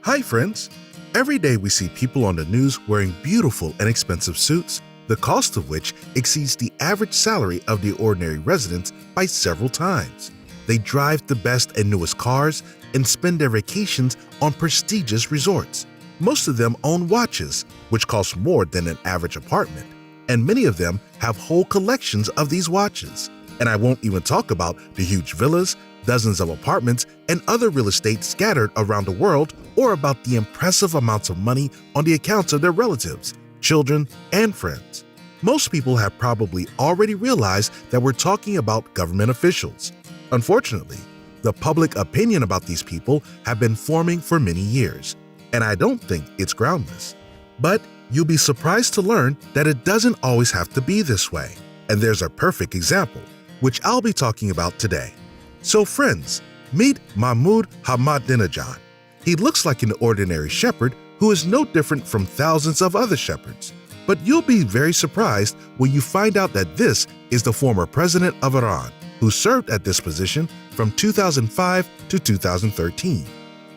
Hi friends! Every day we see people on the news wearing beautiful and expensive suits, the cost of which exceeds the average salary of the ordinary residents by several times. They drive the best and newest cars and spend their vacations on prestigious resorts. Most of them own watches, which cost more than an average apartment, and many of them have whole collections of these watches. And I won't even talk about the huge villas, dozens of apartments, and other real estate scattered around the world, or about the impressive amounts of money on the accounts of their relatives, children, and friends. Most people have probably already realized that we're talking about government officials. Unfortunately, the public opinion about these people have been forming for many years, and I don't think it's groundless. But you'll be surprised to learn that it doesn't always have to be this way, and there's a perfect example, which I'll be talking about today. So friends, meet Mahmoud Ahmadinejad. He looks like an ordinary shepherd who is no different from thousands of other shepherds. But you'll be very surprised when you find out that this is the former president of Iran, who served at this position from 2005 to 2013.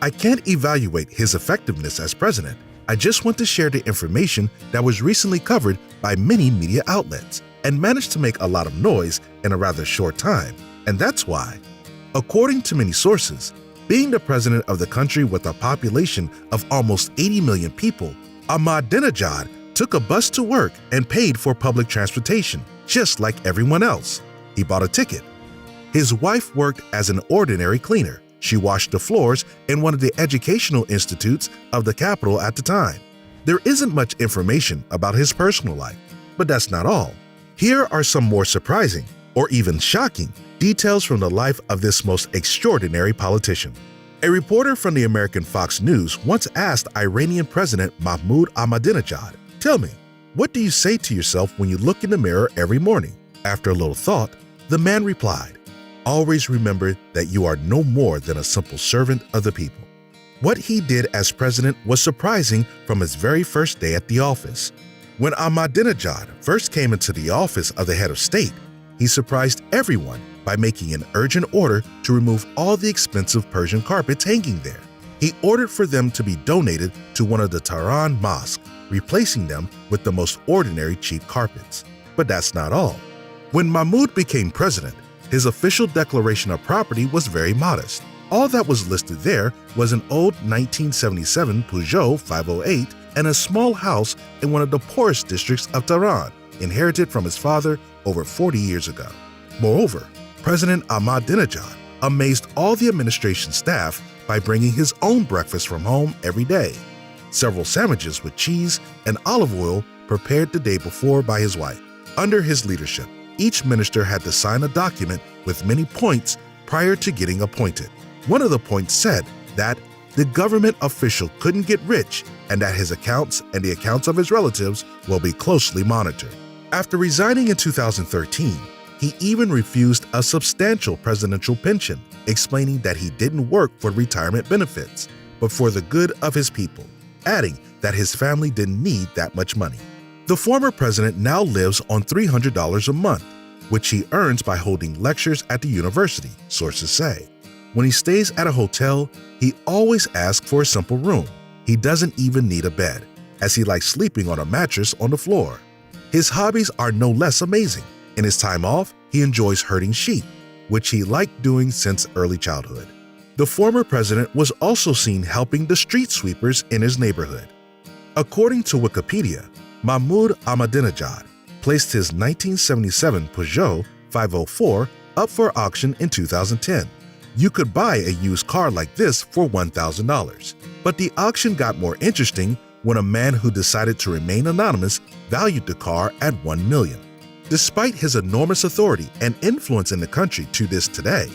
I can't evaluate his effectiveness as president. I just want to share the information that was recently covered by many media outlets and managed to make a lot of noise in a rather short time. And that's why. According to many sources, being the president of the country with a population of almost 80 million people, Ahmadinejad took a bus to work and paid for public transportation, just like everyone else. He bought a ticket. His wife worked as an ordinary cleaner. She washed the floors in one of the educational institutes of the capital at the time. There isn't much information about his personal life, but that's not all. Here are some more surprising, or even shocking, details from the life of this most extraordinary politician. A reporter from the American Fox News once asked Iranian President Mahmoud Ahmadinejad, "Tell me, what do you say to yourself when you look in the mirror every morning?" After a little thought, the man replied, "Always remember that you are no more than a simple servant of the people." What he did as president was surprising from his very first day at the office. When Ahmadinejad first came into the office of the head of state, he surprised everyone by making an urgent order to remove all the expensive Persian carpets hanging there. He ordered for them to be donated to one of the Tehran mosques, replacing them with the most ordinary cheap carpets. But that's not all. When Mahmoud became president, his official declaration of property was very modest. All that was listed there was an old 1977 Peugeot 508 and a small house in one of the poorest districts of Tehran, inherited from his father over 40 years ago. Moreover, President Ahmadinejad amazed all the administration staff by bringing his own breakfast from home every day. Several sandwiches with cheese and olive oil prepared the day before by his wife. Under his leadership, each minister had to sign a document with many points prior to getting appointed. One of the points said that the government official couldn't get rich and that his accounts and the accounts of his relatives will be closely monitored. After resigning in 2013, he even refused a substantial presidential pension, explaining that he didn't work for retirement benefits, but for the good of his people, adding that his family didn't need that much money. The former president now lives on $300 a month, which he earns by holding lectures at the university, sources say. When he stays at a hotel, he always asks for a simple room. He doesn't even need a bed, as he likes sleeping on a mattress on the floor. His hobbies are no less amazing. In his time off, he enjoys herding sheep, which he liked doing since early childhood. The former president was also seen helping the street sweepers in his neighborhood. According to Wikipedia, Mahmoud Ahmadinejad placed his 1977 Peugeot 504 up for auction in 2010. You could buy a used car like this for $1,000. But the auction got more interesting when a man who decided to remain anonymous valued the car at $1 million. Despite his enormous authority and influence in the country to this today,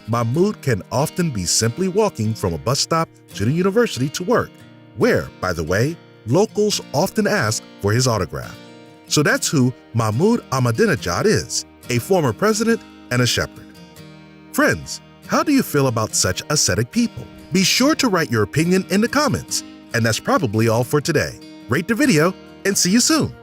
Mahmoud can often be simply walking from a bus stop to the university to work, where, by the way, locals often ask for his autograph. So that's who Mahmoud Ahmadinejad is, a former president and a shepherd. Friends, how do you feel about such ascetic people? Be sure to write your opinion in the comments. And that's probably all for today. Rate the video and see you soon.